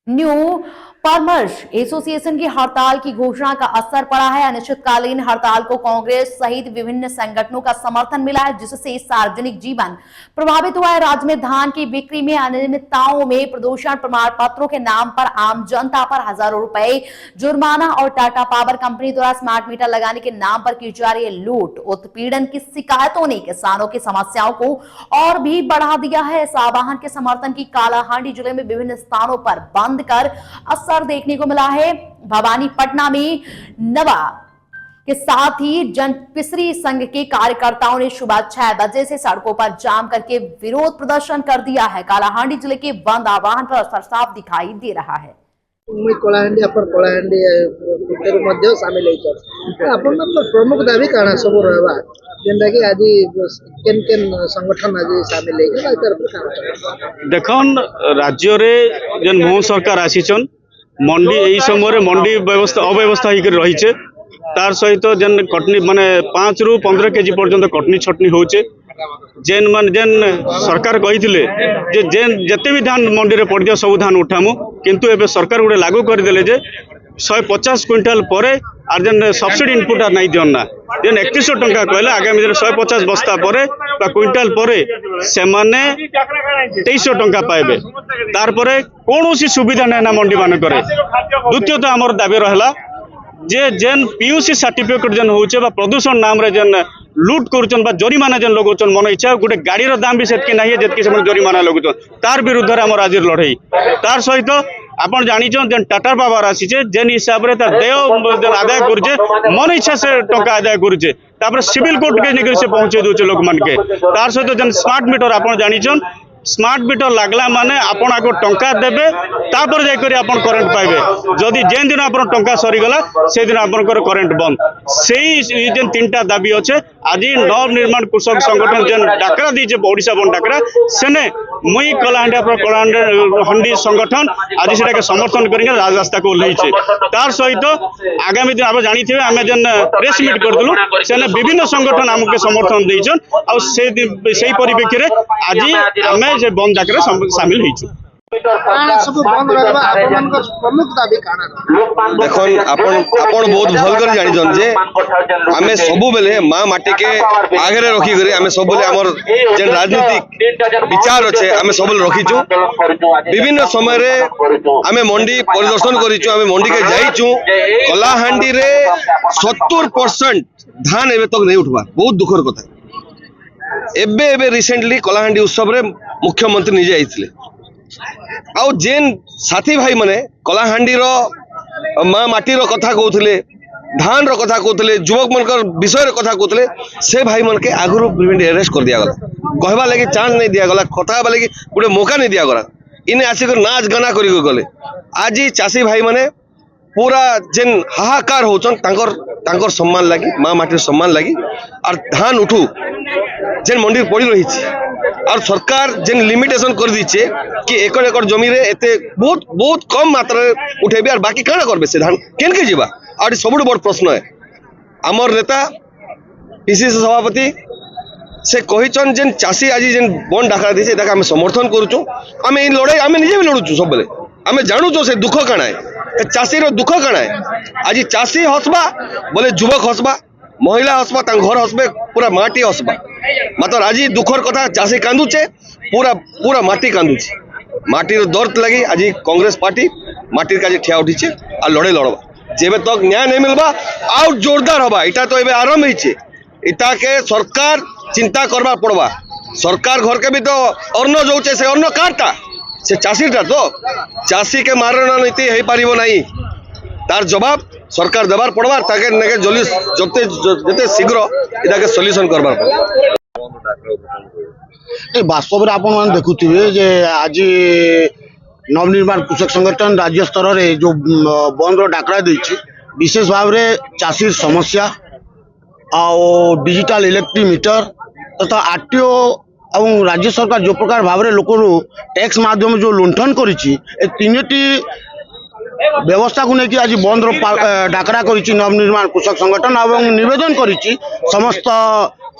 New farmers association की हड़ताल की घोषणा का असर पड़ा है। अनिश्चितकालीन हड़ताल को कांग्रेस सहित विभिन्न संगठनों का समर्थन मिला है, जिससे सार्वजनिक जीवन प्रभावित हुआ है। राज्य में धान की बिक्री में अनियमितताओं में प्रदूषण प्रमाण पत्रों के नाम पर आम जनता पर हजारों रुपए जुर्माना और टाटा पावर कंपनी द्वारा स्मार्ट मीटर लगाने के नाम पर की जा रही लूट उत्पीड़न की शिकायतों ने किसानों की समस्याओं को और भी बढ़ा दिया है। इस आह्वान के समर्थन की कालाहांडी जिले में विभिन्न स्थानों पर बंद कर असर देखने को मिला है। भवानी पटना में नवा के साथ ही जनपिसरी संघ के कार्यकर्ताओं ने सुबह 6 बजे से सड़कों पर जाम करके विरोध प्रदर्शन कर दिया है। कालाहांडी जिले के बंद आह्वान पर असर साफ दिखाई दे रहा है। कलाहांडी अपन कलाहांडी सामिल प्रमुख दाबी काना सब रहबा जेंदा कि आज केन केन संगठन आज सामिल देखन राज्य रे जन मोहन सरकार आसीचन मंडी एई समय मंडी व्यवस्था अव्यवस्था ही रही है। तार सहित जन कटनी माने 5 ରୁ 15 केजी पर्यंत कटनी छटनी होचे। जेन मान जेन सरकार कही जे जेन जते भी धान मंडी रे पड़ सब धान उठामु, किंतु एबे सरकार गुडे लागू कर देले जे 150 क्विंटाल परे आर जेन सब्सिडी इनपुट आर नहीं दियन ना जेन 3100 टंका कहले आगामी दिन 150 बस्ता परे बा क्विंटाल परे से माने 2300 टंका पाइबे। तार परे कोनोसी सुविधा नै ना मंडी मान करे। द्वितीय तो हमर दाबी रहला जे जेन पीयूसी सर्टिफिकेट जेन होचे बा प्रदूषण नाम रे जेन लूट करुचन बा जरिमाना जेन लगोचन मन इच्छा गोटे गाड़ी रो दाम भी सेतके नाही जेतके से जरिमाना लगुचन तार विरुद्ध रे हमर आज लड़ई। तार सहित आपण जानिछन जेन टाटा पावर आसीचे जेन हिसाब रे तार देय आदाय करूचे मन इच्छा से टंका आदाय करूचे तापर सिविल कोर्ट के निकर से पहुंचे दोचे लोक मान के। तार सहित जेन स्मार्ट मीटर आपण जानिछन स्मार्ट मीटर लागला माने आपण आको टंका देबे तापर जाय करी आपण करंट पाइबे। जदि जेन दिन आपण टंका सरी गला से दिन आपण कर करंट बंद। सेही जेन तीनटा दाबी अछि आज नव निर्माण कृषक संगठन जेन डाकरा दीचे ओडिसा बन डाकरा सेने मुई कलाहांडी अपन कलाहांडी संगठन आज सेटा के समर्थन करिके राजरास्ता को लईचे। तार सहित आगामी दिन आप जानी थे आम जेन प्रेस मीट करदलु सेने विभिन्न संगठन हमके समर्थन देइछन आ सेही परिप्रेक्षी रे आज आमे जे बंद डाकरे शामिल होइछु। सब बंद रहबा आपन प्रमुख दाबी काना देखन आपन बहुत भल कर जानि जन जे हमें सबु बेले मां माटी के आगे रे रखी करे हमें सब बेले हमर जे राजनीतिक विचार अछि हमें सब बेले रखिछु। विभिन्न समय रे हमें मंडी परिदर्शन करिछु, हमें मंडी के जाइछु। कलाहांडी रे 70% धान एबे तक नहीं उठबा बहुत दुखर कथा। एबे रिसेंटली कलाहांडी उत्सव रे मुख्यमंत्री निजे आइथिले आउ जेन साथी भाई माने कलाहांडी रो मां माटी रो कथा कहउथिले, धान रो कथा कहउथिले, युवक मनकर विषय रो कथा कहउथिले, से भाई मन के आगुरु प्रिवेंट अरेस्ट कर दिया गला। कहबा लागि चांस नहीं दिया गला, कथा बा लागि गुटे मौका नहीं दिया गला। इने आसी कर नाच गाना करी गले। आज चासी भाई माने पूरा जेन हाहाकार होचन तांकर सम्मान लागि मां माटी सम्मान लागि और धान उठू जेन मंडी पड़ी रही और सरकार जेन लिमिटेशन कर दीचे कि एकड़ एकड़ जमी रे एते बहुत कम मात्रा उठेबे और बाकी काना करबे से धान केन के जीवा। और सबुठ बड़ प्रश्न है आमर नेता पीसीसी सभापति से कहिचन जेन चासी आज जेन बन डाकरा दीचे ताके हम समर्थन करूछु। आमे इन लड़ाई आमे निजे भी लड़ुछु। सब बेले आमे जानुछु से दुख काना है चासी रो दुख काना है। आज चासी हसबा बोले युवक हसबा, महिला हसबा, घर हसबे, पूरा माटी हसबा। मात्र आज दुखर कथा चासी कांदुचे पूरा माटी कांदुचे। माटी दर्द लगी आज कांग्रेस पार्टी माटी का ठिया उठी और लड़े लड़बा। जेबे तक न्याय नहीं मिलबा आउट जोरदार हबा। इटा तो एबे आरंभ होइछे। इटा के सरकार चिंता करबा पड़बा। सरकार घर के भी तो अन्न जोचे से अन्न काटा से चासीटा तो चासी के मारण नीति हो पारिबो नहीं। तार जवाब सरकार देवार पड़वा ताके नेके जल्दी जते शीघ्र इटाके सॉल्यूशन करबार वास्तव में आपण मान देखुथिबे जे आज नवनिर्माण कृषक संगठन राज्य स्तर रे जो बंद रो डाकरा देछि विशेष भाव रे चासी समस्या और डिजिटल इलेक्ट्रिक मीटर तथा आरटीओ और राज्य सरकार जो प्रकार भाव रे लोक टैक्स माध्यम जो लुंठन करिछि ए तीनटी व्यवस्था को लेकिन आज बंद डाकरा कर नवनिर्माण कृषक संगठन और निवेदन कर समस्त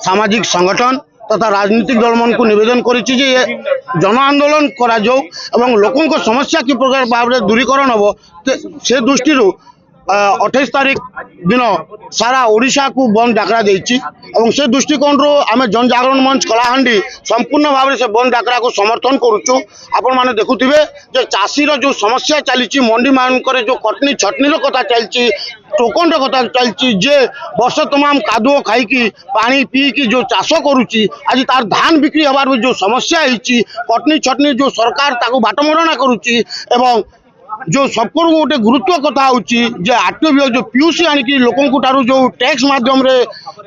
सामाजिक संगठन तथा राजनीतिक दल मन को निवेदन करिछि जे जन आंदोलन करा जाऊ एवं लोकों को समस्या कि प्रकार भाव में दूरीकरण हम से दृष्टि 28 तारीख दिन सारा ओडिशा को बंद डाकरा देछि एवं से दृष्टिकोण रो आमे जनजागरण मंच कलाहांडी संपूर्ण भाव में से बंद डाकरा को समर्थन करूछु। आपण माने देखुथिबे जे चासी रो जो समस्या चलीछि मंडी मान करे जो कटनी छटनी रो कथा चलछि टोकन रो कथा चलछि जे वर्ष तमाम कादुओ खाई की पानी पी की जो चाष करूछि आज तार धान बिक्री हबार जो समस्या हिछि कटनी छटनी जो सरकार ताको बाटमरणा करूछि एवं जो सबको गोटे गुरुत्व कथा होची आरटीओ विभाग जो पीयूसी आनिकी लोकों को ठारू जो टैक्स माध्यम रे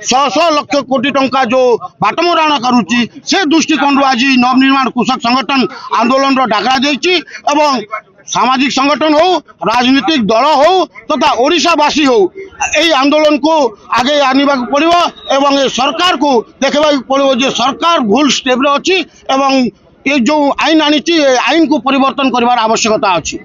100 लाख कोटी टंका जो बाटमराणा करूची से दृष्टिकोण आज नवनिर्माण कृषक संगठन आंदोलन रो डाकरा देछि एवं सामाजिक संगठन हो राजनीतिक दल हो तथा ओडिशावासी हो यही आंदोलन को आगे आनिबा पड़िबो एवं ये सरकार को देखबा पड़िबो जे सरकार भूल स्टेप रे अछि एवं ये जो आईन आनिछि आईन को परिवर्तन करबार आवश्यकता अछि।